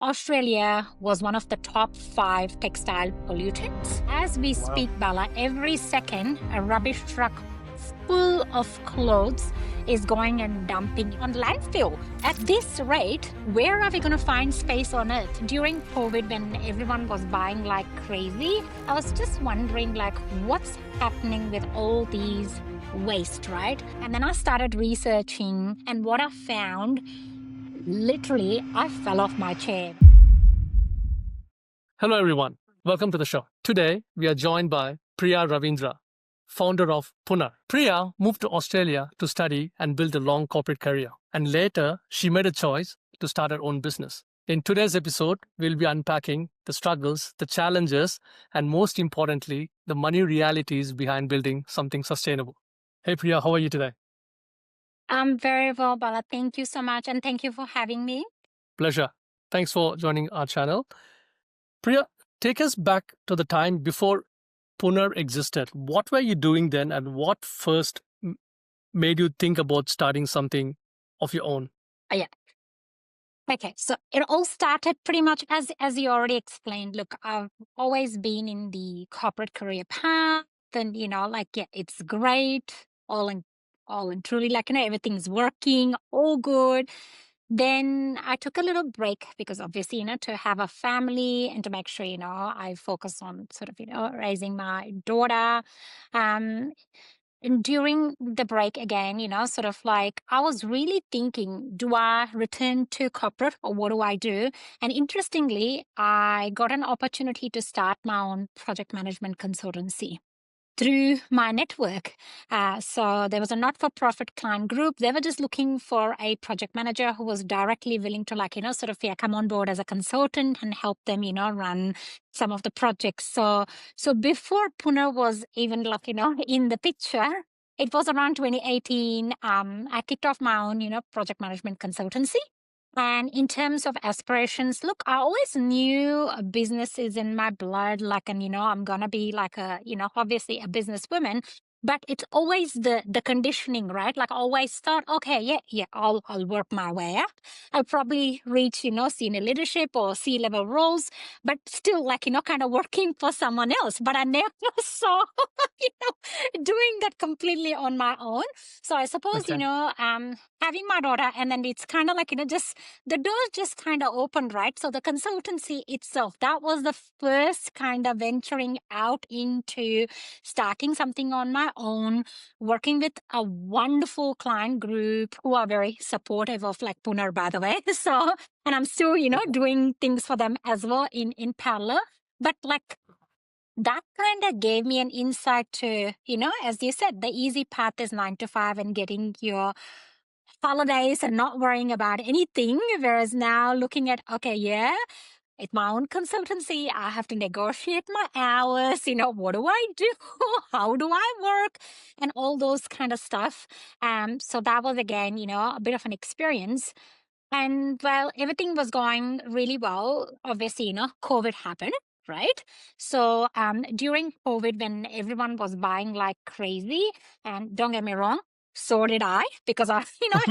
Australia was one of the top 5 textile pollutants. As we speak, Bala, every second a rubbish truck full of clothes is going and dumping on landfill. At this rate, where are we going to find space on Earth? During COVID, when everyone was buying like crazy, I was just wondering like what's happening with all these waste, right? And then I started researching, and what I found, literally, I fell off my chair. Hello, everyone. Welcome to the show. Today, we are joined by Priya Ravindra, founder of Punar. Priya moved to Australia to study and build a long corporate career. And later, she made a choice to start her own business. In today's episode, we'll be unpacking the struggles, the challenges, and most importantly, the money realities behind building something sustainable. Hey, Priya, how are you today? I'm very well, Bala. Thank you so much. And thank you for having me. Pleasure. Thanks for joining our channel. Priya, take us back to the time before Punar existed. What were you doing then, and what first made you think about starting something of your own? Yeah. Okay, so it all started pretty much as you already explained. Look, I've always been in the corporate career path, and it's great, all and truly, everything's working, all good. Then I took a little break because obviously, to have a family and to make sure, I focus on sort of, raising my daughter. Um, and during the break again, sort of like I was really thinking, do I return to corporate or what do I do? And interestingly, I got an opportunity to start my own project management consultancy through my network. So there was a not-for-profit client group. They were just looking for a project manager who was directly willing to come on board as a consultant and help them, run some of the projects. So before Pune was even in the picture, it was around 2018. I kicked off my own, project management consultancy. And in terms of aspirations, look, I always knew a business is in my blood, I'm gonna be obviously a businesswoman, but it's always the conditioning, right? Like I always thought, okay, yeah, I'll work my way up. I'll probably reach, senior leadership or C-level roles, but still kind of working for someone else. But I never saw, doing that completely on my own. So I suppose, Okay. having my daughter, and then it's kind of just the doors just kind of opened, right? So the consultancy itself, that was the first kind of venturing out into starting something on my own, working with a wonderful client group who are very supportive of Punar, by the way. So, and I'm still, doing things for them as well in parallel. But that kind of gave me an insight to, as you said, the easy path is 9 to 5 and getting your holidays and not worrying about anything. Whereas now looking at, okay, yeah, it's my own consultancy. I have to negotiate my hours. What do I do? How do I work? And all those kind of stuff. So that was again, a bit of an experience. And while everything was going really well, obviously, COVID happened. Right. So during COVID, when everyone was buying like crazy, and don't get me wrong, so did I, because I,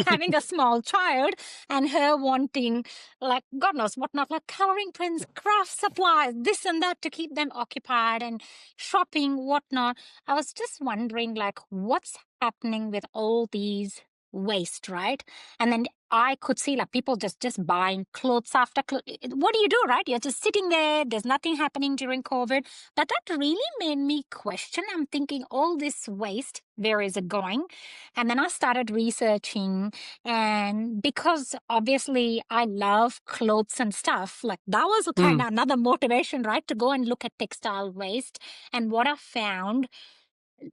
having a small child and her wanting like God knows what not, like coloring prints, craft supplies, this and that to keep them occupied and shopping, whatnot. I was just wondering like what's happening with all these waste, right? And then I could see like people just buying clothes after clothes. What do you do, right? You're just sitting there. There's nothing happening during COVID. But that really made me question. I'm thinking all this waste, where is it going? And then I started researching. And because obviously I love clothes and stuff, like that was kind of another motivation, right? To go and look at textile waste. And what I found,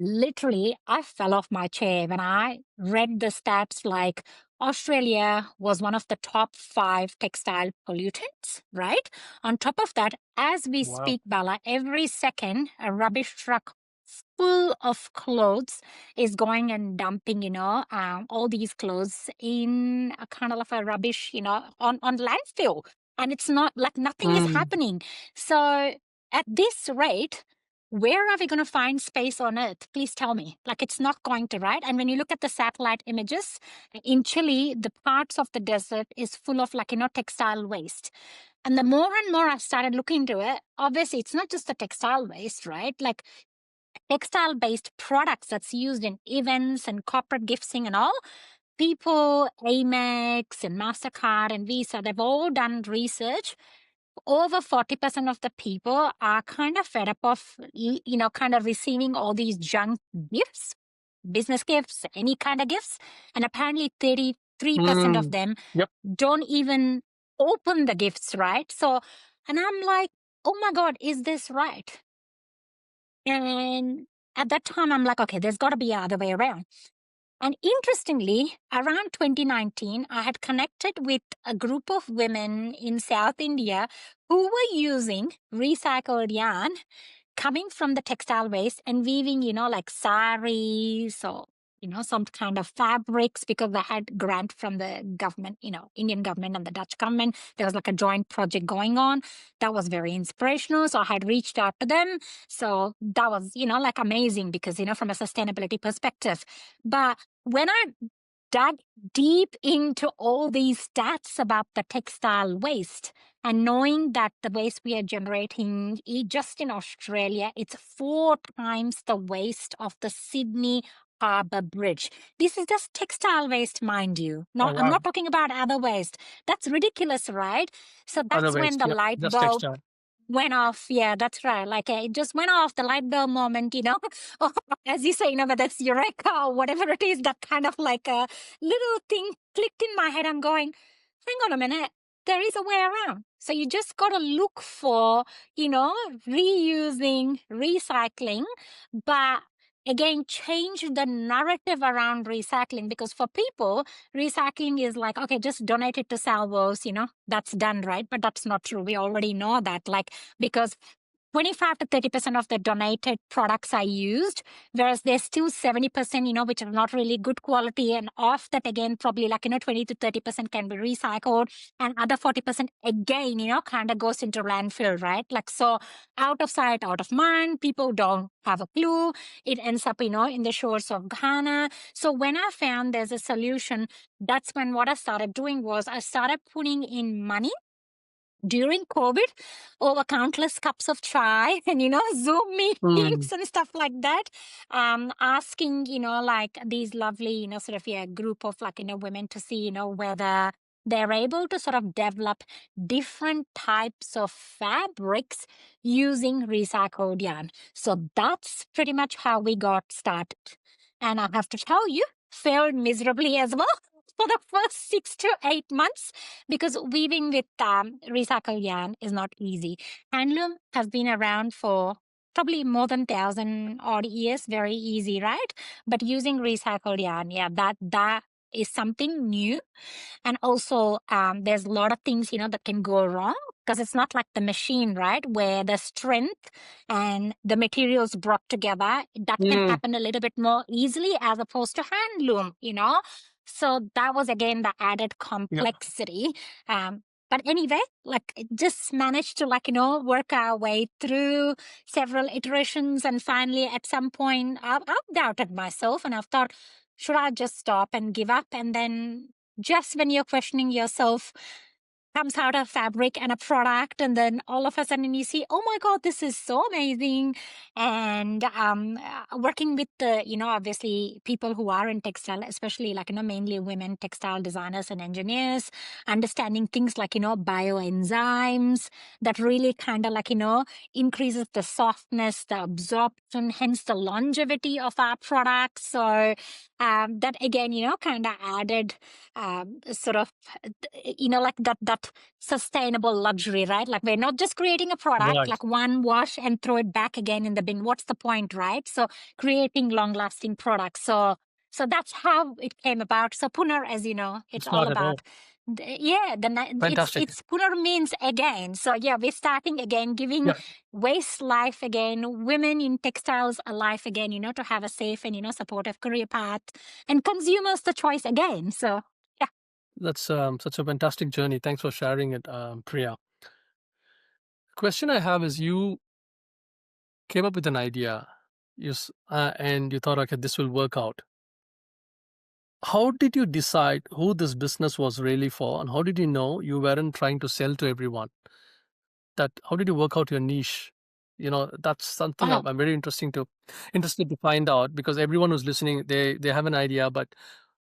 literally, I fell off my chair when I read the stats like Australia was one of the top 5 textile pollutants, right? On top of that, as we speak, Bala, every second a rubbish truck full of clothes is going and dumping, all these clothes in a kind of like a rubbish, on landfill. And it's not like nothing is happening. So at this rate, where are we going to find space on Earth? Please tell me. Like it's not going to, right? And when you look at the satellite images in Chile, the parts of the desert is full of textile waste. And the more and more I started looking into it, obviously it's not just the textile waste, right? Like textile based products that's used in events and corporate gifting and all. People, Amex and MasterCard and Visa, they've all done research. Over 40% of the people are kind of fed up of, kind of receiving all these junk gifts, business gifts, any kind of gifts. And apparently 33% of Mm. them Yep. don't even open the gifts, right? So, and I'm like, oh my God, is this right? And at that time, I'm like, okay, there's got to be other way around. And interestingly, around 2019, I had connected with a group of women in South India who were using recycled yarn coming from the textile waste and weaving, like saris or, some kind of fabrics because they had grant from the government, Indian government and the Dutch government. There was like a joint project going on that was very inspirational. So I had reached out to them. So that was, like amazing because, from a sustainability perspective. But when I dug deep into all these stats about the textile waste and knowing that the waste we are generating just in Australia, it's 4 times the waste of the Sydney Harbour Bridge. This is just textile waste, mind you. Oh, I'm wow. not talking about other waste. That's ridiculous, right? So Other that's when waste. the Yep. light Just bulb textile. went off. Yeah, that's right. Like it just went off the light bulb moment, or as you say, whether it's eureka or whatever it is, that kind of like a little thing clicked in my head. I'm going, hang on a minute, there is a way around. So you just got to look for, reusing, recycling, but again, change the narrative around recycling because for people, recycling is like, okay, just donate it to salvos, that's done, right? But that's not true. We already know that, like, because 25 to 30% of the donated products are used, whereas there's still 70%, which are not really good quality. And off that, again, probably like, 20 to 30% can be recycled. And other 40% again, kind of goes into landfill, right? Like, so out of sight, out of mind, people don't have a clue. It ends up, in the shores of Ghana. So when I found there's a solution, that's when what I started doing was I started putting in money during COVID over countless cups of chai and, Zoom Mm. meetings and stuff like that. Asking, like these lovely, sort of, group of like, women to see, whether they're able to sort of develop different types of fabrics using recycled yarn. So that's pretty much how we got started. And I have to tell you, failed miserably as well for the first 6 to 8 months because weaving with recycled yarn is not easy. Handloom has been around for probably more than 1,000 odd years, very easy, right? But using recycled yarn, yeah, that is something new. And also, there's a lot of things, that can go wrong because it's not like the machine, right? Where the strength and the materials brought together, that can Mm. happen a little bit more easily as opposed to handloom. So that was again the added Yep. complexity. But anyway, like it just managed to work our way through several iterations. And finally, at some point, I've doubted myself and I've thought, should I just stop and give up? And then just when you're questioning yourself, comes out a fabric and a product, and then all of a sudden you see, oh my God, this is so amazing. And working with the, obviously people who are in textile, especially like, mainly women textile designers and engineers, understanding things like, bioenzymes that really kind of like, increases the softness, the absorption, hence the longevity of our products. So that again, kind of added sort of, like that sustainable luxury, right? Like we're not just creating a product, Right. like one wash and throw it back again in the bin. What's the point, right? So creating long lasting products. So that's how it came about. So Punar, as you know, it's It's all not at all. about, yeah, Fantastic. it's Punar means again. So yeah, we're starting again, giving Yeah. waste life again, women in textiles a life again, to have a safe and, supportive career path, and consumers the choice again. So yeah. That's such a fantastic journey. Thanks for sharing it, Priya. Question I have is you came up with an idea, and you thought, okay, this will work out. how did you decide who this business was really for, and how did you know you weren't trying to sell to everyone? That how did you work out your niche? That's something Oh, I'm very interested to find out, because everyone who's listening, they have an idea, but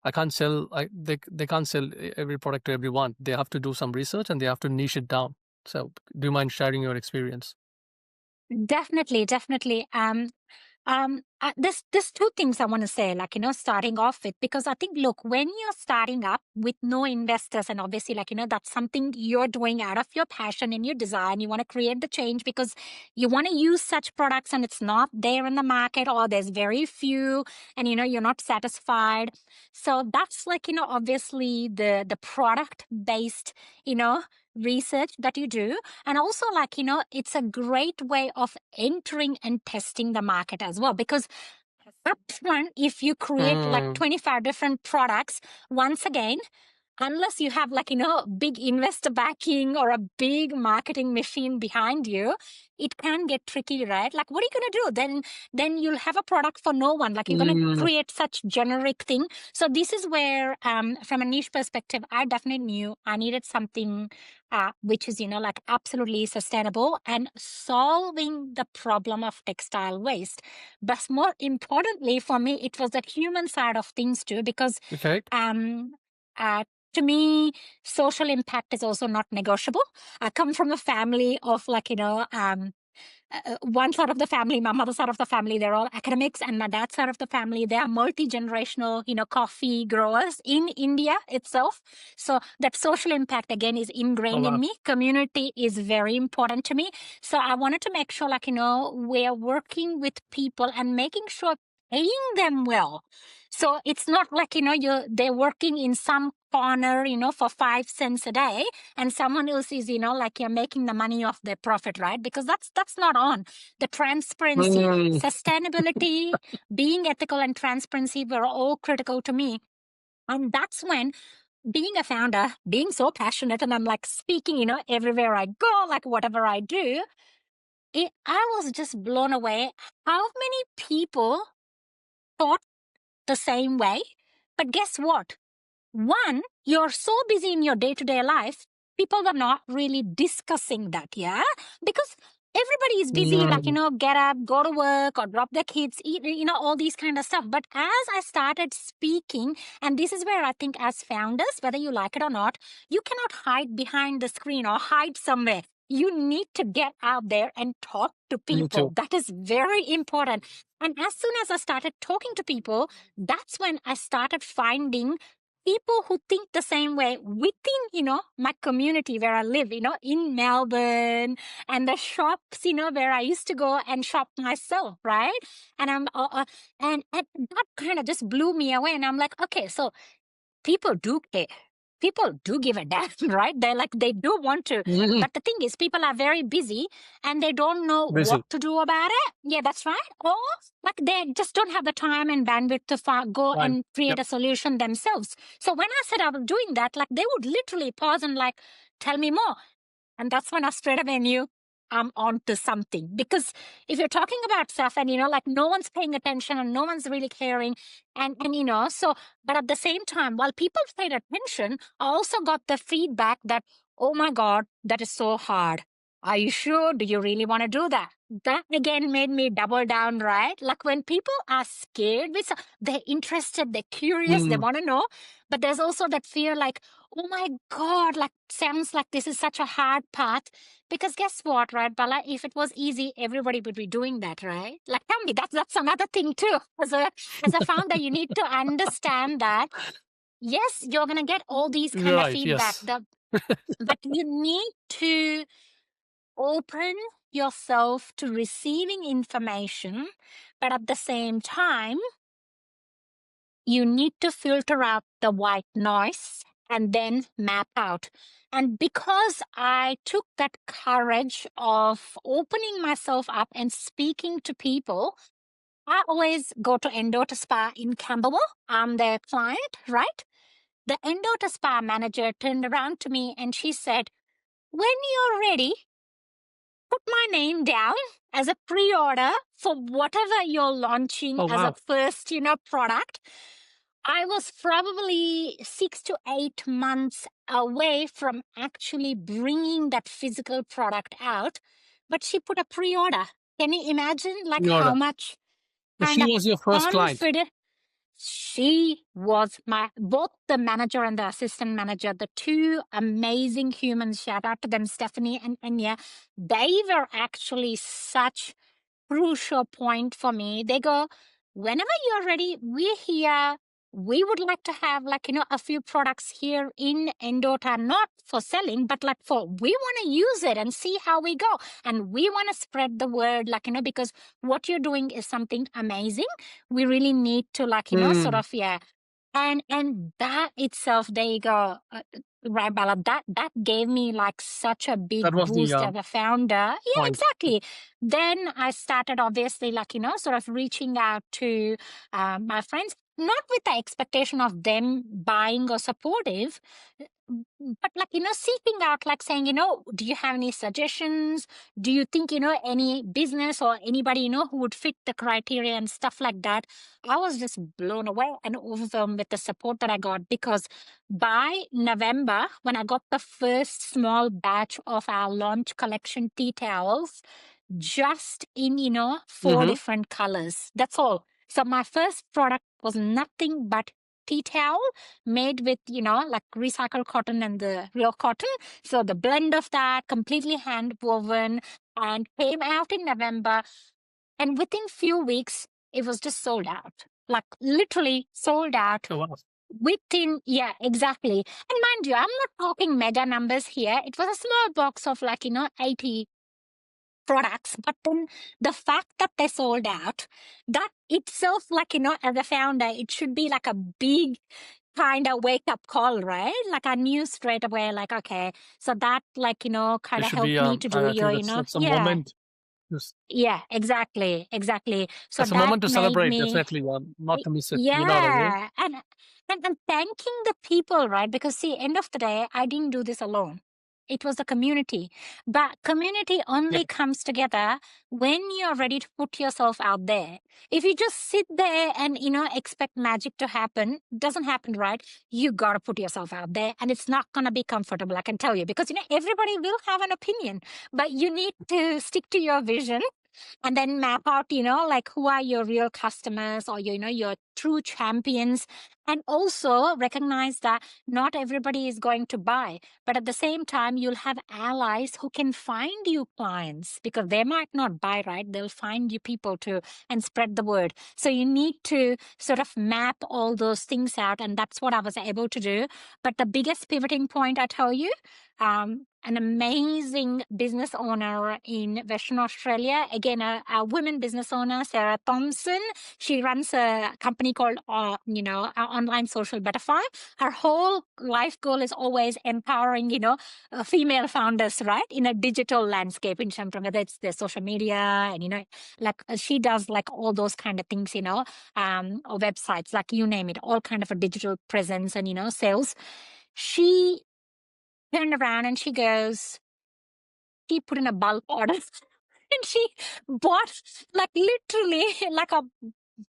I can't sell. They can't sell every product to everyone. They have to do some research and they have to niche it down. So, do you mind sharing your experience? definitely, definitely. There's two things I want to say, like, starting off with, because I think, look, when you're starting up with no investors, and obviously, like, that's something you're doing out of your passion and your desire, and you want to create the change because you want to use such products and it's not there in the market, or there's very few, and, you're not satisfied. So that's like, obviously the product based, research that you do. And also, like, it's a great way of entering and testing the market as well. Because upfront, if you create like Mm, 25 different products, once again, unless you have like big investor backing or a big marketing machine behind you, it can get tricky, right? Like, what are you going to do then? You'll have a product for no one. Like, you're going to mm, create such generic thing. So this is where from a niche perspective, I definitely knew I needed something which is like absolutely sustainable and solving the problem of textile waste. But more importantly for me, it was the human side of things too, because okay. um uh, to me, social impact is also not negotiable. I come from a family of like, one side of the family, my mother's side of the family, they're all academics, and my dad's side of the family, they are multi-generational, coffee growers in India itself. So that social impact again is Oh ingrained in wow. me. Community is very important to me. So I wanted to make sure, like, we're working with people and making sure paying them well. So it's not like, they're working in some corner, for 5 cents a day, and someone else is like you're making the money off their profit, right? Because that's not on. The transparency, Mm, sustainability, being ethical and transparency were all critical to me. And that's when, being a founder, being so passionate, and I'm like speaking, everywhere I go, like whatever I do, I was just blown away how many people thought the same way. But guess what? One, you're so busy in your day to day life, people are not really discussing that, yeah? Because everybody is busy, like, mm, get up, go to work, or drop their kids, eat, all these kind of stuff. But as I started speaking, and this is where I think, as founders, whether you like it or not, you cannot hide behind the screen or hide somewhere. You need to get out there and talk to me people. too. That is very important. And as soon as I started talking to people, that's when I started finding people who think the same way within, my community where I live, in Melbourne, and the shops, where I used to go and shop myself, right? And and that kind of just blew me away. And I'm like, okay, so people do care. People do give a damn, right? They do want to. Mm, But the thing is, people are very busy and they don't know what busy. to do about it. Yeah, that's right. Or like they just don't have the time and bandwidth to go Time. and create Yep. a solution themselves. So when I said I was doing that, like they would literally pause and like, tell me more. And that's when I straight away knew I'm on to something. Because if you're talking about stuff and, like no one's paying attention and no one's really caring, and so, but at the same time, while people paid attention, I also got the feedback that, oh my God, that is so hard. Are you sure? Do you really want to do that? That again made me double down, right? Like when people are scared, they're interested, they're curious, they Mm, want to know. But there's also that fear, like, oh my God, like sounds like this is such a hard path. Because guess what, right, Bala? If it was easy, everybody would be doing that, right? Like tell me, that's another thing too. As a founder, you need to understand that yes, you're gonna get all these kind of right. feedback. Yes. But you need to open yourself to receiving information, but at the same time, you need to filter out the white noise and then map out. And because I took that courage of opening myself up and speaking to people, I always go to Endota Spa in Camberwell. I'm their client, right? The Endota Spa manager turned around to me and she said, when you're ready, put my name down as a pre order for whatever you're launching Oh as a wow. first, product. I was probably 6 to 8 months away from actually bringing that physical product out, but she put a pre-order. Can you imagine like Pre order. how much So kind she of was your first client. confident? She was both the manager and the assistant manager, the two amazing humans. Shout out to them, Stephanie and Anya. They were actually such crucial point for me. They go, whenever you're ready, we're here. We would like to have a few products here in Endota, not for selling, but like we want to use it and see how we go. And we want to spread the word, because what you're doing is something amazing. We really need to sort Hmm. of, yeah, and that itself, there you go, right, Bala, that gave me like such a That big was the boost as a founder. Yeah, point. exactly. Then I started obviously sort of reaching out to my friends, not with the expectation of them buying or supportive, but seeking out, like saying, do you have any suggestions? Do you think any business or anybody who would fit the criteria and stuff like that? I was just blown away and overwhelmed with the support that I got, because by November, when I got the first small batch of our launch collection tea towels, just in, four Mm-hmm. different colors. That's all. So my first product was nothing but tea towel made with, like recycled cotton and the real cotton. So the blend of that, completely hand woven, and came out in November. And within few weeks, it was just sold out. Like literally sold out Oh, wow. within, yeah, exactly. And mind you, I'm not talking mega numbers here. It was a small box of 80 products, but then the fact that they sold out, that itself, as a founder, it should be like a big kind of wake up call, right? Like I knew straight away, like, okay, so that kind It of should be, helped me to do I your, think that's a yeah, moment. Yes. yeah, exactly. So That's a that moment to made celebrate, me, definitely. Not to miss it. You know what I mean? yeah, and thanking the people, right? Because see, end of the day, I didn't do this alone. It was the community, but community Yeah. only comes together when you're ready to put yourself out there. If you just sit there and expect magic to happen, it doesn't happen, right? You gotta put yourself out there, and it's not gonna be comfortable, I can tell you, because everybody will have an opinion, but you need to stick to your vision and then map out like who are your real customers, or your true champions, and also recognize that not everybody is going to buy, but at the same time you'll have allies who can find you clients, because they might not buy, right? They'll find you people to and spread the word. So you need to sort of map all those things out, and that's what I was able to do. But the biggest pivoting point, I tell you, an amazing business owner in Western Australia. Again, a women business owner, Sarah Thompson. She runs a company called, Online Social Butterfly. Her whole life goal is always empowering, female founders, right, in a digital landscape, in terms of whether it's their social media and, she does like all those kind of things, or websites, like you name it, all kind of a digital presence and, sales. She turned around and she goes, she put in a bulk order and she bought like literally like a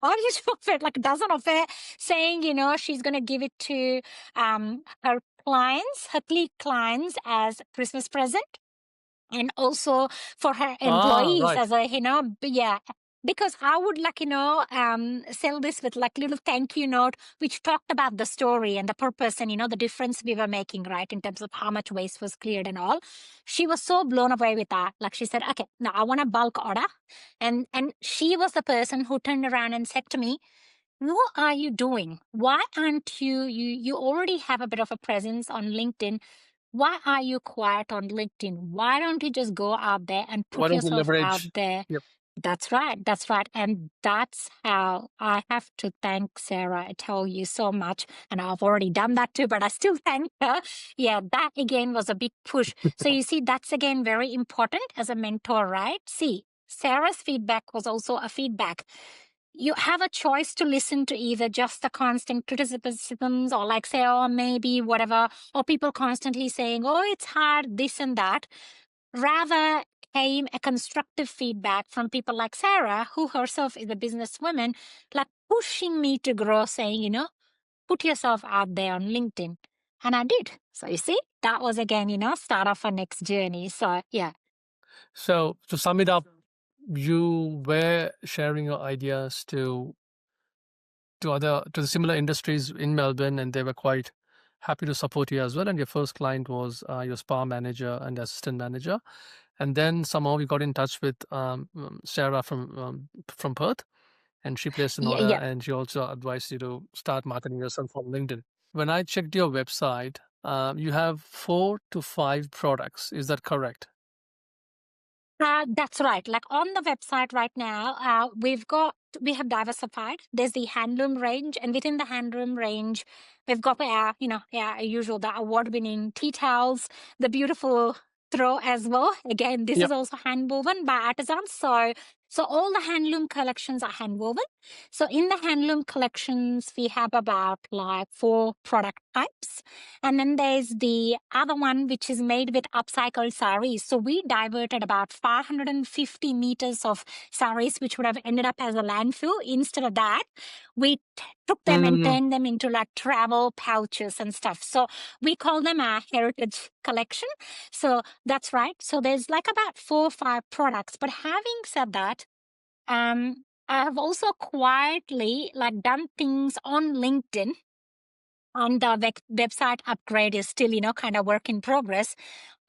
bunch of it, like a dozen of it, saying, she's going to give it to her clients, her clients, as Christmas present, and also for her Ah, employees right. as a yeah, because I would sell this with like little thank you note which talked about the story and the purpose and the difference we were making, right, in terms of how much waste was cleared and all. She was so blown away with that. Like she said, okay, now I want a bulk order. And she was the person who turned around and said to me, what are you doing? Why aren't you already have a bit of a presence on LinkedIn? Why are you quiet on LinkedIn? Why don't you just go out there and Why put don't you yourself out leverage? there? Yep. That's right. That's right. And that's how I have to thank Sarah. I tell you so much. And I've already done that too, but I still thank her. Yeah, that again was a big push. So you see, that's again very important as a mentor, right? See, Sarah's feedback was also a feedback. You have a choice to listen to either just the constant criticisms, or like say, oh, maybe whatever, or people constantly saying, oh, it's hard, this and that. Rather came a constructive feedback from people like Sarah, who herself is a businesswoman, like pushing me to grow, saying, put yourself out there on LinkedIn. And I did. So you see, that was again, start off our next journey. So yeah. So to sum it up, you were sharing your ideas to the similar industries in Melbourne, and they were quite happy to support you as well. And your first client was your spa manager and assistant manager, and then somehow you got in touch with Sarah from Perth, and she placed an Yeah, order, yeah. and she also advised you to start marketing yourself on LinkedIn. When I checked your website, you have 4 to 5 products. Is that correct? That's right. Like on the website right now, we have diversified. There's the handloom range, and within the handloom range, we've got our, usual, the award-winning tea towels, the beautiful throw as well. Again, this is Yep. also hand woven by artisans. So all the handloom collections are hand woven. So in the handloom collections, we have about like 4 product types. And then there's the other one, which is made with upcycled saris. So we diverted about 550 meters of saris, which would have ended up as a landfill. Instead of that, we took them and Mm. turned them into like travel pouches and stuff. So we call them a heritage collection. So that's right. So there's like about 4 or 5 products. But having said that, I have also quietly like done things on LinkedIn, and the website upgrade is still, kind of work in progress.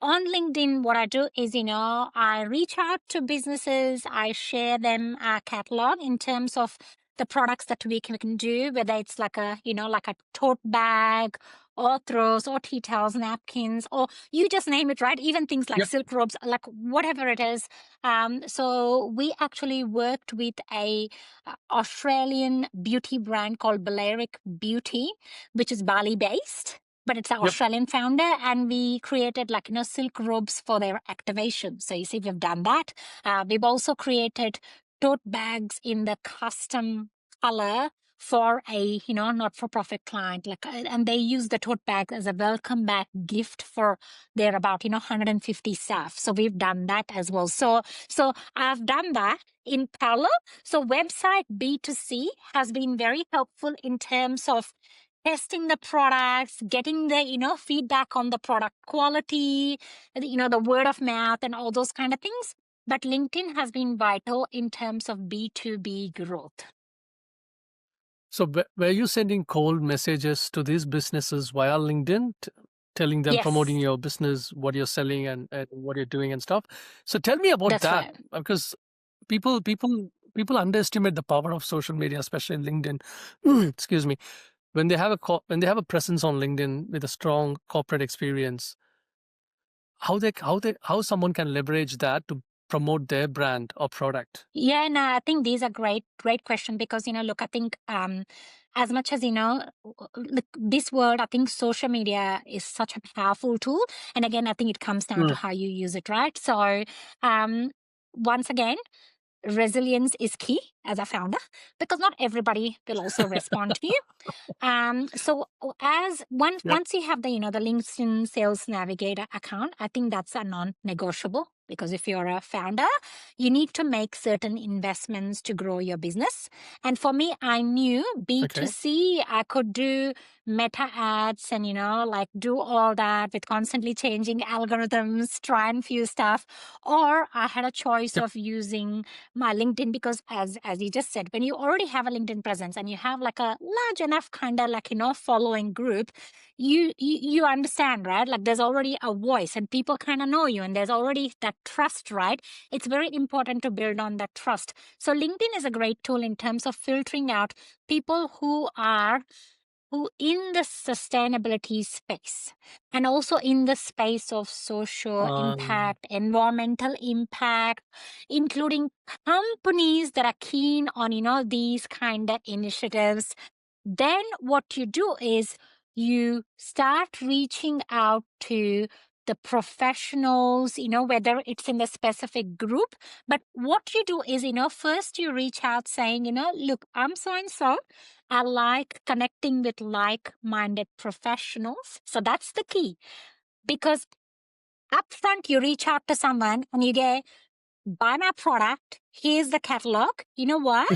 On LinkedIn, what I do is, I reach out to businesses, I share them a catalog in terms of the products that we can do, whether it's like like a tote bag or throws or tea towels, napkins, or you just name it, right? Even things like Yep. silk robes, like whatever it is. So we actually worked with a Australian beauty brand called Balearic Beauty, which is Bali based, but it's an Yep. Australian founder, and we created like silk robes for their activation. So you see, we've done that. We've also created tote bags in the custom color for a not-for-profit client, and they use the tote bag as a welcome back gift for their about 150 staff. So we've done that as well. So I've done that in parallel. So website B2C has been very helpful in terms of testing the products, getting the feedback on the product quality, the word of mouth and all those kind of things. But LinkedIn has been vital in terms of B2B growth. So were you sending cold messages to these businesses via LinkedIn, telling them, promoting Yes, your business, what you're selling and what you're doing and stuff? So tell me about that's that, right. because people underestimate the power of social media, especially LinkedIn. Excuse me. When they have when they have a presence on LinkedIn with a strong corporate experience, how someone can leverage that to promote their brand or product. Yeah, no, I think these are great question, because look, I think as much as look, this world, I think social media is such a powerful tool, and again, I think it comes down to Mm. how you use it, right? So, once again, resilience is key as a founder, because not everybody will also respond to you. So as Yep. once you have the LinkedIn Sales Navigator account, I think that's a non-negotiable, because if you're a founder, you need to make certain investments to grow your business. And for me, I knew Okay. B2C, I could do meta ads and like do all that with constantly changing algorithms, try and few stuff, or I had a choice Yep. of using my LinkedIn, because as you just said, when you already have a LinkedIn presence and you have like a large enough kind of like following group, you understand, right? Like there's already a voice and people kind of know you, and there's already that trust, right? It's very important to build on that trust. So LinkedIn is a great tool in terms of filtering out people who in the sustainability space, and also in the space of social Um, impact, environmental impact, including companies that are keen on these kind of initiatives. Then what you do is you start reaching out to the professionals, whether it's in the specific group. But what you do is, first you reach out saying, look, I'm so and so. I like connecting with like-minded professionals. So that's the key, because upfront you reach out to someone and you get, buy my product. Here's the catalog. You know what?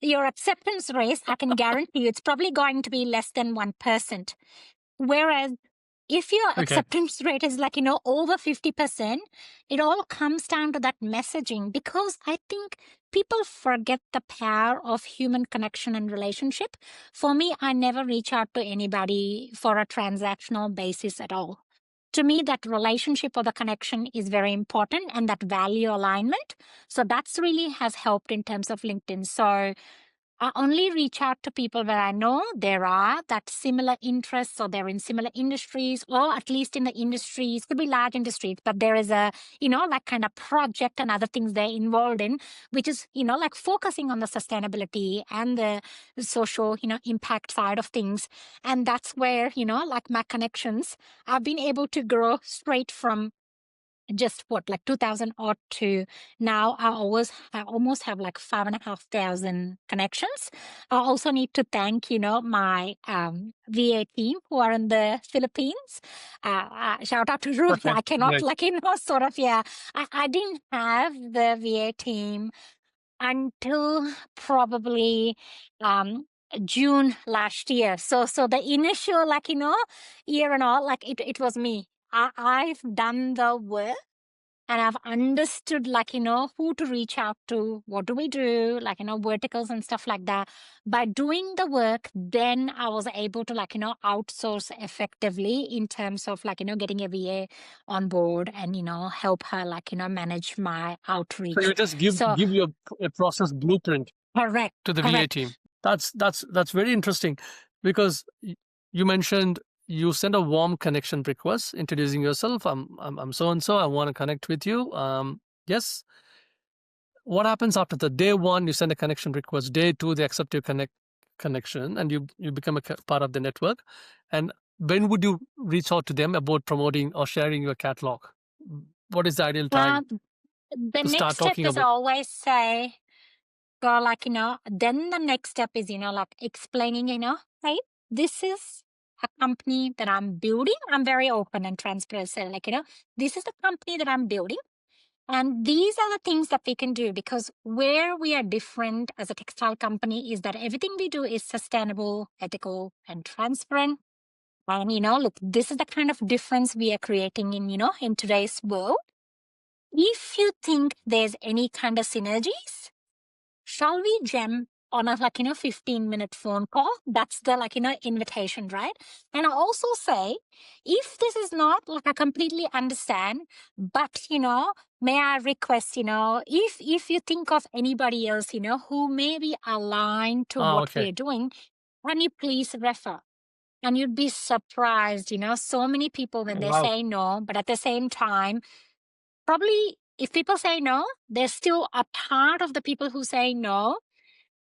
your acceptance rate, I can guarantee you, it's probably going to be less than 1%. Whereas if your Okay. acceptance rate is like, over 50%, it all comes down to that messaging, because I think people forget the power of human connection and relationship. For me, I never reach out to anybody for a transactional basis at all. To me, that relationship or the connection is very important, and that value alignment. So that's really has helped in terms of LinkedIn. So I only reach out to people where I know there are that similar interests, or they're in similar industries, or at least in the industries, could be large industries, but there is a, like kind of project and other things they're involved in, which is, like focusing on the sustainability and the social, impact side of things. And that's where, like my connections, I've been able to grow straight from just like 2000 odd to now. I almost have like 5,500 connections. I also need to thank, my VA team who are in the Philippines. Shout out to Ruth. I cannot Right. like, sort of, yeah. I didn't have the VA team until probably June last year. So the initial, like, year and all, like it was me. I've done the work, and I've understood, like, who to reach out to, what do we do, like, verticals and stuff like that. By doing the work, then I was able to, like, outsource effectively in terms of, like, getting a VA on board and, help her, like, manage my So outreach. you just give So, give your a process blueprint correct, to the VA correct. team. That's very interesting, because you mentioned you send a warm connection request introducing yourself. I'm so and so. I want to connect with you. Yes. What happens after the day one? You send a connection request. Day two, they accept your connection, and you become a part of the network. And when would you reach out to them about promoting or sharing your catalog? What is the ideal time The to next start step talking is about? always say, go, like, then the next step is, like explaining, right? This is a company that I'm building. I'm very open and transparent. So, like, this is the company that I'm building. And these are the things that we can do, because where we are different as a textile company is that everything we do is sustainable, ethical, and transparent. And, look, this is the kind of difference we are creating in, in today's world. If you think there's any kind of synergies, shall we jam on a, like, 15-minute phone call? That's the, like, invitation, right? And I also say, if this is not, like, I completely understand, but, may I request, if you think of anybody else, who may be aligned to Oh, what we okay. are doing, can you please refer? And you'd be surprised, so many people when they Wow. say no, but at the same time, probably if people say no, there's still a part of the people who say no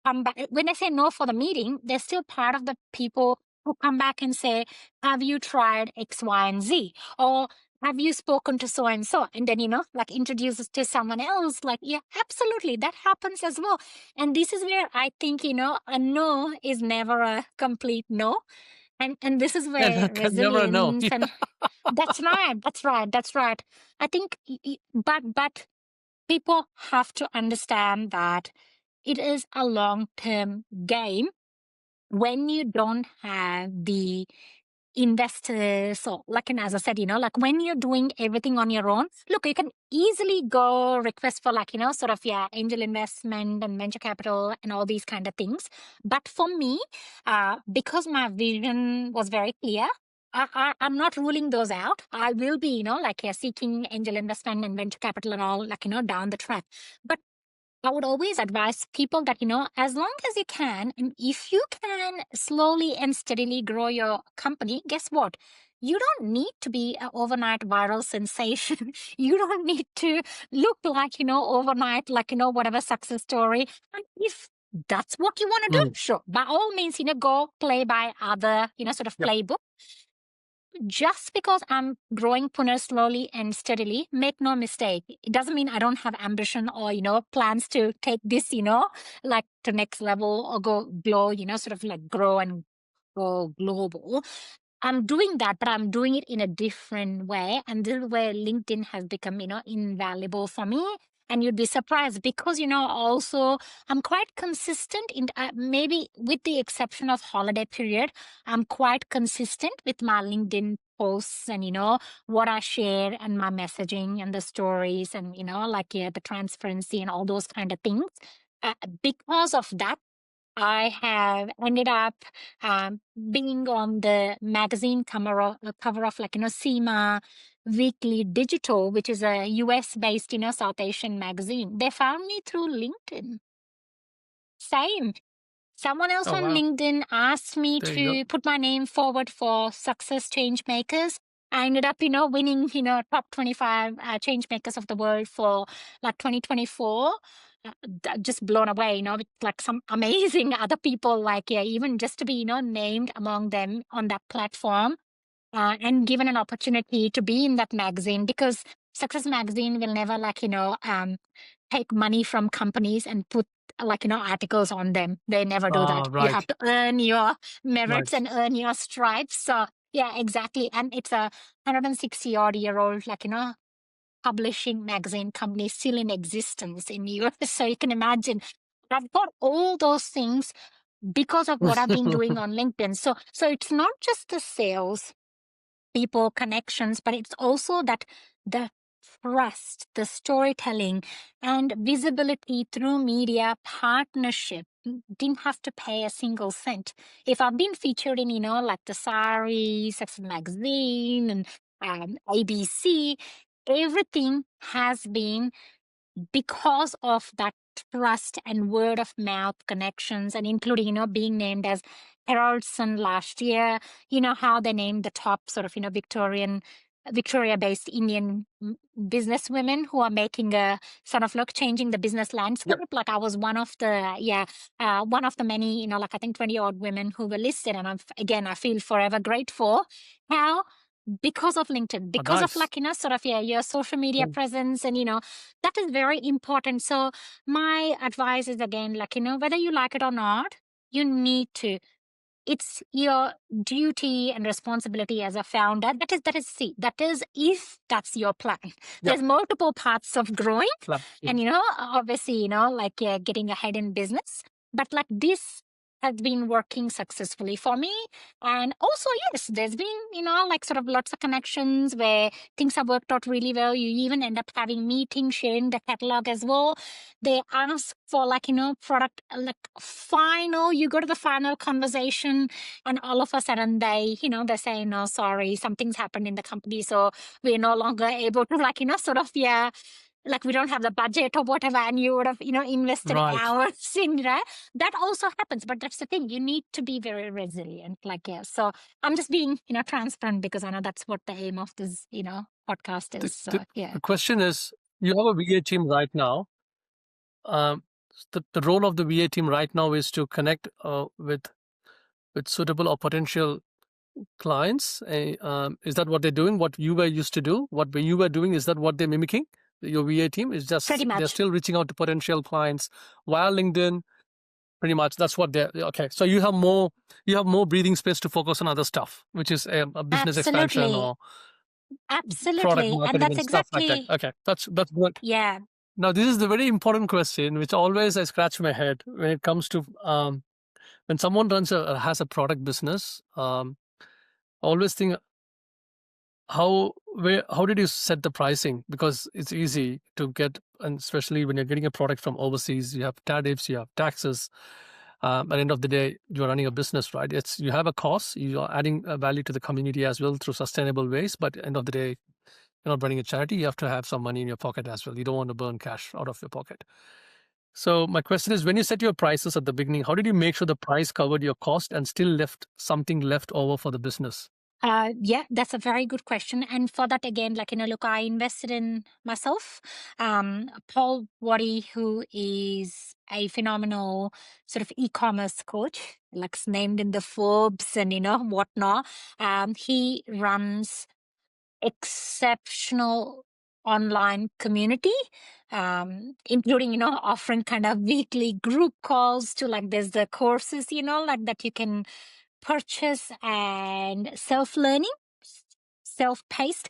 come back. When I say no for the meeting, there's still part of the people who come back and say, have you tried X, Y, and Z? Or have you spoken to so and so? And then, like introduce us to someone else. Like, yeah, absolutely. That happens as well. And this is where I think, a no is never a complete no. And this is Yeah, where that can never know. resilience and that's right. That's right. That's right. I think, but people have to understand that it is a long-term game when you don't have the investors, or like, and as I said, like when you're doing everything on your own. Look, you can easily go request for, like, sort of, yeah, angel investment and venture capital and all these kind of things. But for me, because my vision was very clear, I'm not ruling those out. I will be, like, yeah, seeking angel investment and venture capital and all, like, down the track. But I would always advise people that, as long as you can, and if you can slowly and steadily grow your company, guess what? You don't need to be an overnight viral sensation. You don't need to look like, overnight, like, whatever success story. And if that's what you want to do, Mm. sure. By all means, go play by other, sort of Yep. playbook. Just because I'm growing Punar slowly and steadily, make no mistake, it doesn't mean I don't have ambition or, plans to take this, like to next level or sort of like grow and go global. I'm doing that, but I'm doing it in a different way. And this is where LinkedIn has become, invaluable for me. And you'd be surprised because, also I'm quite consistent in, maybe with the exception of holiday period, I'm quite consistent with my LinkedIn posts and, what I share and my messaging and the stories and, the transparency and all those kind of things. Because of that, I have ended up being on the magazine cover of SEMA Weekly Digital, which is a US based, South Asian magazine. They found me through LinkedIn. Same. Someone else Oh, on wow. LinkedIn asked me There you go. to put my name forward for Success Change Makers. I ended up, winning, top 25 change makers of the world for like 2024. Just blown away, with like some amazing other people, like, yeah, even just to be, named among them on that platform and given an opportunity to be in that magazine because Success Magazine will never take money from companies and put articles on them. They never do that. You Right. have to earn your Right. merits and earn your stripes. So yeah, exactly. And it's a 160-odd-year-old publishing magazine company still in existence in US. So you can imagine I've got all those things because of what I've been doing on LinkedIn. So it's not just the sales people connections, but it's also that the trust, the storytelling, and visibility through media partnership. Didn't have to pay a single cent. If I've been featured in, like the Sari, Success Magazine, and ABC, everything has been because of that trust and word of mouth connections, and including being named as Heraldson last year. How they named the top sort of Victoria based Indian business women who are making a sort of changing the business landscape. Yep. Like I was one of the many, I think 20 odd women who were listed, and I feel forever grateful. How because of LinkedIn, Oh, because of nice. your social media Mm. presence, and that is very important. So my advice is again, whether you like it or not, you need to. It's your duty and responsibility as a founder. That is if that's your plan. Yep. There's multiple paths of growing, Clap. and obviously, getting ahead in business. But like this has been working successfully for me. And also, yes, there's been, sort of lots of connections where things have worked out really well. You even end up having meetings, sharing the catalog as well. They ask for product, you go to the final conversation, and all of a sudden they say, no, sorry, something's happened in the company. So we're no longer able to we don't have the budget or whatever, and you would have invested Right. hours in that also happens. But that's the thing, you need to be very resilient, so I'm just being transparent because I know that's what the aim of this podcast The, is. So the, yeah. the question is, you have a VA team right now. Um, the role of the VA team right now is to connect with suitable or potential clients. Is that what they're doing? What you were used to do? What you were doing? Is that what they're mimicking? Your VA team is just Pretty they're much. still reaching out to potential clients via LinkedIn. Pretty much, that's what they're okay. So you have more breathing space to focus on other stuff, which is a business expansion Absolutely. or product Absolutely. And marketing that's and stuff like that. exactly, Okay, that's good. yeah. Now, this is the very important question, which always I scratch my head when it comes to when someone has a product business. I always think how did you set the pricing? Because it's easy to get, and especially when you're getting a product from overseas, you have tariffs, you have taxes. At the end of the day, you're running a business, right? You have a cost, you are adding a value to the community as well through sustainable ways. But at the end of the day, you're not running a charity. You have to have some money in your pocket as well. You don't want to burn cash out of your pocket. So my question is, when you set your prices at the beginning, how did you make sure the price covered your cost and still left something left over for the business? Yeah, that's a very good question. And for that, again, look, I invested in myself. Paul Waddy, who is a phenomenal sort of e-commerce coach, named in the Forbes and, whatnot. He runs exceptional online community, including, offering kind of weekly group calls to there's the courses, that you can purchase and self-learning, self-paced.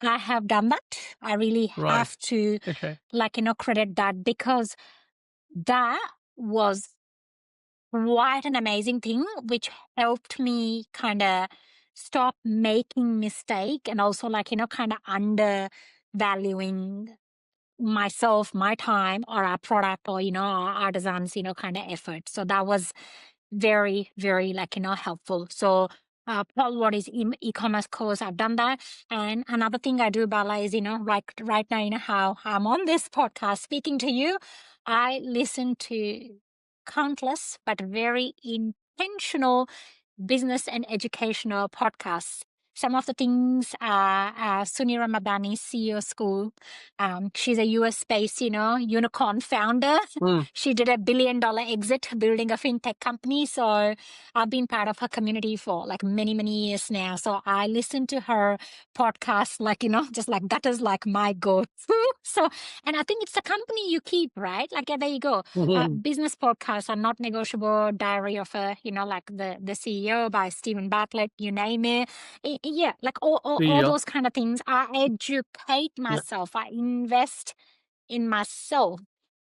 I have done that. I really Right. have to Okay. credit that, because that was quite an amazing thing, which helped me kind of stop making mistake, and also kind of undervaluing myself, my time, or our product, or our artisans kind of effort. So that was very, very helpful. So Paul, what is e-commerce course, I've done that. And another thing I do, Bala, is right now, how I'm on this podcast speaking to you, I listen to countless but very intentional business and educational podcasts. Some of the things are Sunira Madani's CEO School. She's a US-based, unicorn founder. Mm. She did $1 billion exit building a fintech company. So I've been part of her community for many, many years now. So I listen to her podcast, just that is my go-to. So, and I think it's the company you keep, right? Yeah, there you go. Business podcasts are not negotiable. Diary of a, the CEO by Stephen Bartlett, you name it. Yeah, all Yeah. those kind of things. I educate Yeah. myself. I invest in myself.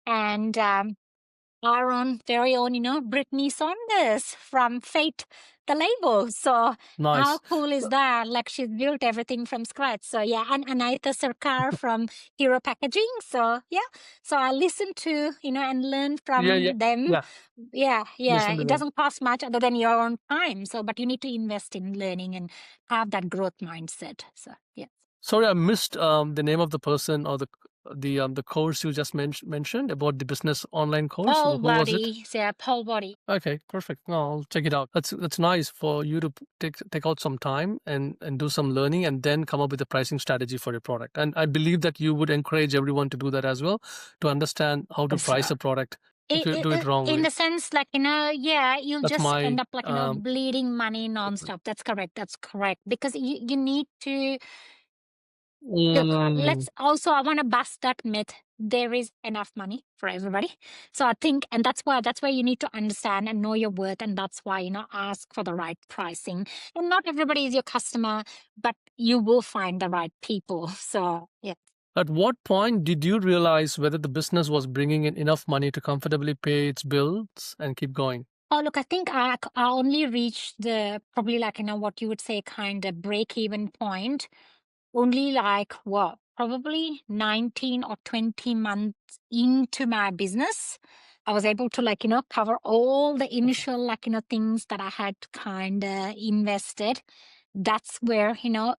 And our own very own, Brittany Saunders from Fate, the label. So how Nice. cool is that? She's built everything from scratch. So yeah, and Anita Sarkar from Hero Packaging. So yeah, so I listen to, and learn Yeah. Yeah. from them. Yeah. Yeah, Listen to it them. doesn't cost much other than your own time. So, but you need to invest in learning and have that growth mindset. So yeah. Sorry, I missed the name of the person or the course you just mentioned about the business online course. Paul Who was it? Body, yeah, Paul Body. Okay, perfect. No, I'll check it out. That's nice for you to take out some time and do some learning and then come up with a pricing strategy for your product. And I believe that you would encourage everyone to do that as well, to understand how to Yes, price a product if you do it in wrongly. the sense, yeah, you'll That's just my end up bleeding money nonstop. That's correct. That's correct. Because you need to look. Mm. Let's also, I want to bust that myth. There is enough money for everybody. So I think, and that's why you need to understand and know your worth, and that's why ask for the right pricing. And not everybody is your customer, but you will find the right people. So yeah. At what point did you realize whether the business was bringing in enough money to comfortably pay its bills and keep going? Oh, look, I think I only reached the probably what you would say kind of break even point only what, probably 19 or 20 months into my business. I was able to cover all the initial things that I had kind of invested. That's where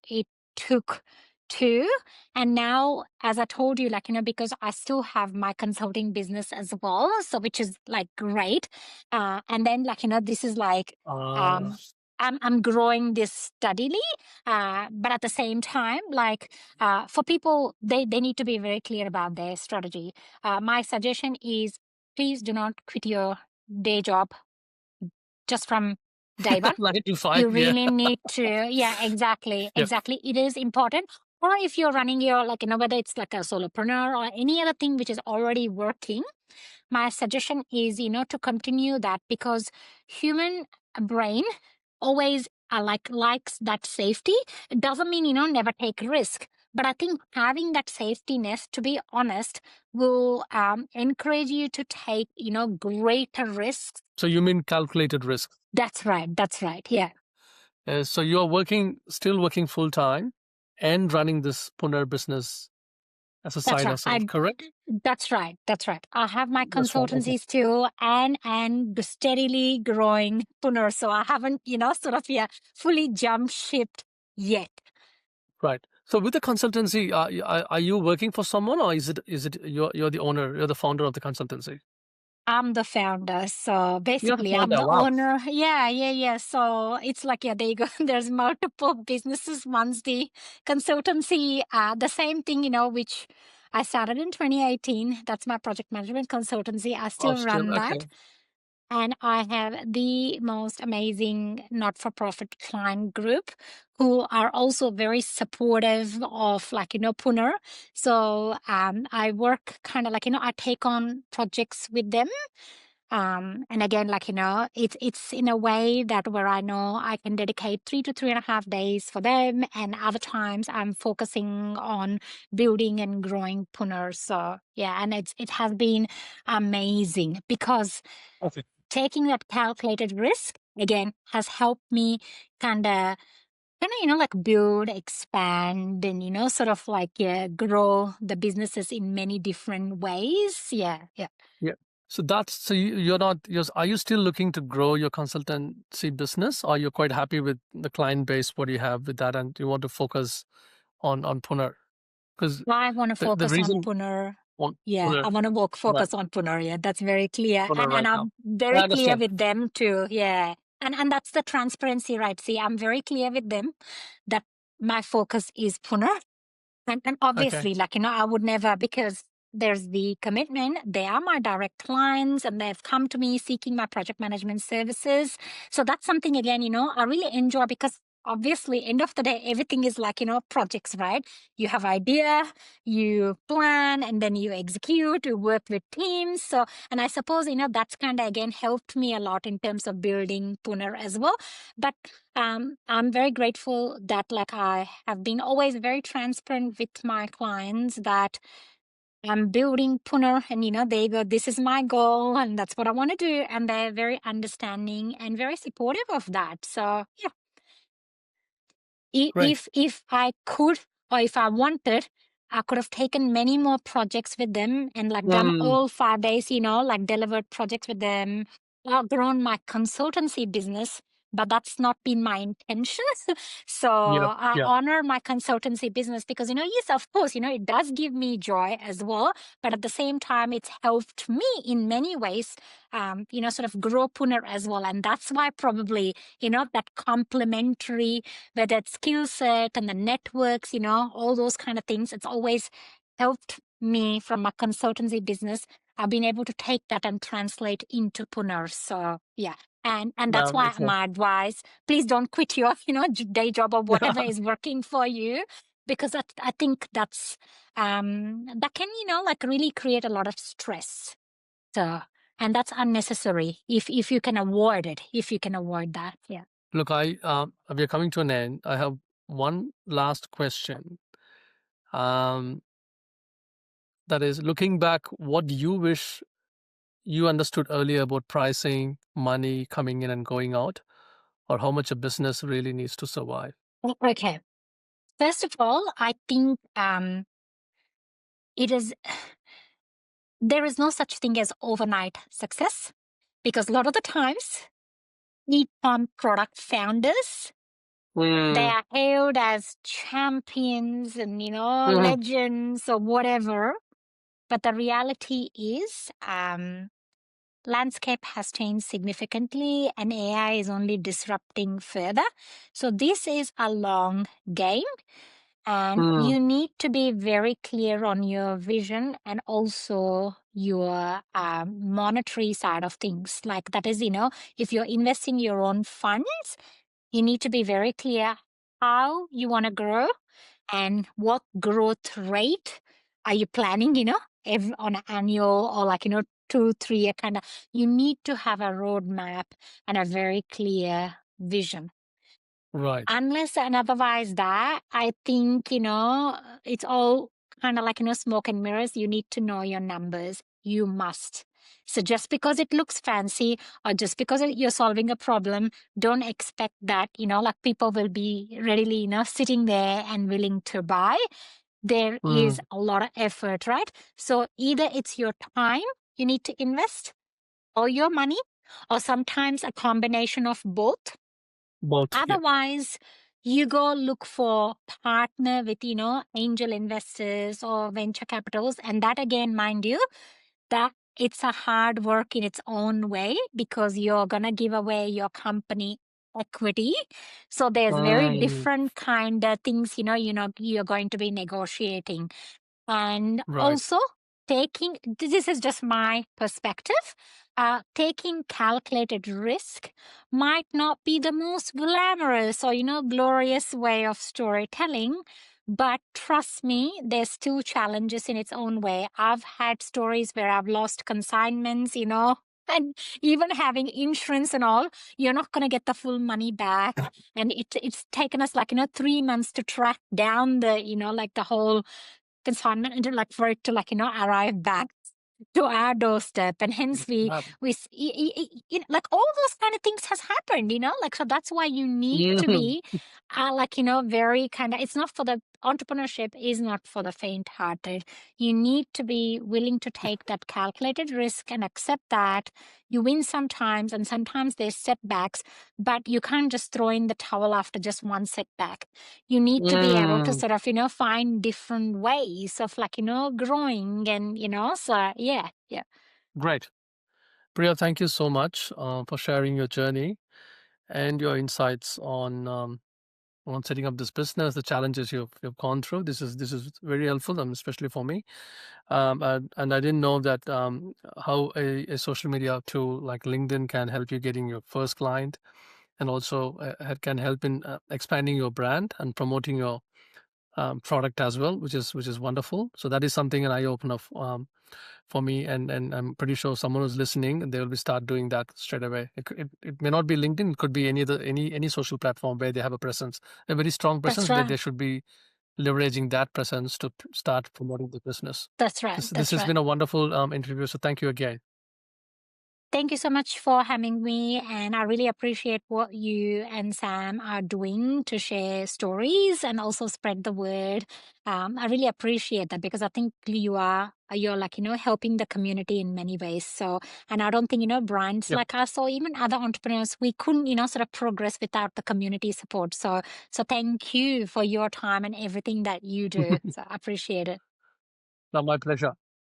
it took to. And now, as I told you, because I still have my consulting business as well, so which is great. And then this is Uh, um I'm growing this steadily, but at the same time, for people, they need to be very clear about their strategy. My suggestion is, please do not quit your day job just from day one. 9 to 5, You yeah. really need to, yeah, exactly, Yep. exactly. It is important. Or if you're running your, whether it's a solopreneur or any other thing which is already working, my suggestion is, to continue that, because human brain always likes that safety. It doesn't mean, never take risk. But I think having that safety net, to be honest, will encourage you to take, greater risks. So you mean calculated risk? That's right. That's right. Yeah. So you are still working full time and running this Punar business as a That's side right. hustle, correct? That's right. That's right. I have my That's right. Okay. consultancy still, and steadily growing Punar. So I haven't, fully jump shipped yet. Right. So with the consultancy, are you working for someone, or is it you're the owner, you're the founder of the consultancy? I'm the founder. So You're the basically, I'm founder. the Wow. owner. Yeah, yeah, yeah. So it's yeah, there you go. There's multiple businesses. One's the consultancy, the same thing, which I started in 2018. That's my project management consultancy. I Oh, still still run okay. that. And I have the most amazing not-for-profit client group who are also very supportive of Punar. So I work kind of I take on projects with them. And again, like, it's in a way that where I know I can dedicate 3 to 3.5 days for them. And other times I'm focusing on building and growing Punar. So yeah, and it has been amazing because Okay. taking that calculated risk again has helped me like build, expand, and sort of like, yeah, grow the businesses in many different ways. Yeah, yeah. Yeah. So you're not, are you still looking to grow your consultancy business, or you're quite happy with the client base, what you have with that, and you want to focus on Punar? Because I want to the focus on reason Punar. on Yeah, Punar, I want to right, focus on Punar. Yeah, that's very clear. Punar And right now. I'm I very clear understand. with them too. Yeah. And that's the transparency, right? See, I'm very clear with them that my focus is Punar. And Okay. obviously, like, I would never, because there's the commitment. They are my direct clients and they've come to me seeking my project management services. So that's something, again, I really enjoy because obviously, end of the day, everything is like, projects, right? You have idea, you plan, and then you execute, you work with teams. So, and I suppose, that's kind of, again, helped me a lot in terms of building Punar as well. But I'm very grateful that, like, I have been always very transparent with my clients that I'm building Punar, and they go, this is my goal, and that's what I want to do, and they're very understanding and very supportive of that. So yeah, Great. if I could, or if I wanted, I could have taken many more projects with them and like done Mm, all 5 days, like delivered projects with them, or grown my consultancy business. But that's not been my intention. So yeah. I Yeah. honor my consultancy business because, yes, of course, it does give me joy as well. But at the same time, it's helped me in many ways, sort of grow Punar as well. And that's why probably, that complementary, whether it's skill set and the networks, all those kind of things, it's always helped me from my consultancy business. I've been able to take that and translate into Punar. So yeah. And that's No, why it's my advice, please don't quit your, day job or whatever yeah. is working for you. Because I think that can, like really create a lot of stress. So, and that's unnecessary if you can avoid it, if you can avoid that. Yeah. Look, we are coming to an end. I have one last question. Um, that is, looking back, what do you wish you understood earlier about pricing, money coming in and going out, or how much a business really needs to survive? Okay. First of all, I think it is there is no such thing as overnight success because a lot of the times e-com product founders, they Mm, are hailed as champions and mhm, legends or whatever. But the reality is landscape has changed significantly and AI is only disrupting further. So this is a long game. And mm, you need to be very clear on your vision and also your monetary side of things. Like that is, if you're investing your own funds, you need to be very clear how you want to grow and what growth rate are you planning, on an annual or like, 2, 3 year kind of. You need to have a roadmap and a very clear vision. right. Unless and otherwise that, I think, it's all kind of like, smoke and mirrors. You need to know your numbers. You must. So just because it looks fancy or just because you're solving a problem, don't expect that, like people will be readily, sitting there and willing to buy. There is Mm, a lot of effort, right? So either it's your time you need to invest or your money, or sometimes a combination of both. both. Yeah. Otherwise, you go look for partner with, angel investors or venture capitals. And that again, mind you, that it's a hard work in its own way because you're going to give away your company equity. So there's very Mm, different kind of things, you're going to be negotiating. And right. also this is just my perspective, taking calculated risk might not be the most glamorous or, glorious way of storytelling. But trust me, there's still challenges in its own way. I've had stories where I've lost consignments, And even having insurance and all, you're not going to get the full money back. And it's taken us like, 3 months to track down the, like the whole consignment and for it to arrive back to our doorstep. And hence like all those kind of things has happened, so that's why you need to Mhm. be very kind of, it's not for the entrepreneurship is not for the faint hearted. You need to be willing to take that calculated risk and accept that you win sometimes and sometimes there's setbacks, but you can't just throw in the towel after just one setback. You need to be able to Mm, sort of, find different ways of growing and, so yeah, yeah. great. Priya, thank you so much for sharing your journey and your insights on setting up this business, the challenges you've gone through. This is very helpful, especially for me. And I didn't know that how a social media tool like LinkedIn can help you getting your first client, and also it can help in expanding your brand and promoting your product as well, which is wonderful. So that is something an eye opener for me, and I'm pretty sure someone who's listening, they will be start doing that straight away. It may not be LinkedIn, it could be any social platform where they have a presence, a very strong That's presence, that they right. should be leveraging that presence to start promoting the business. That's right. This That's has right. been a wonderful interview. So thank you again. Thank you so much for having me. And I really appreciate what you and Sam are doing to share stories and also spread the word. I really appreciate that because I think you're helping the community in many ways. So, and I don't think, brands Yep. like us or even other entrepreneurs, we couldn't, sort of progress without the community support. So thank you for your time and everything that you do. So I appreciate it. No, my pleasure.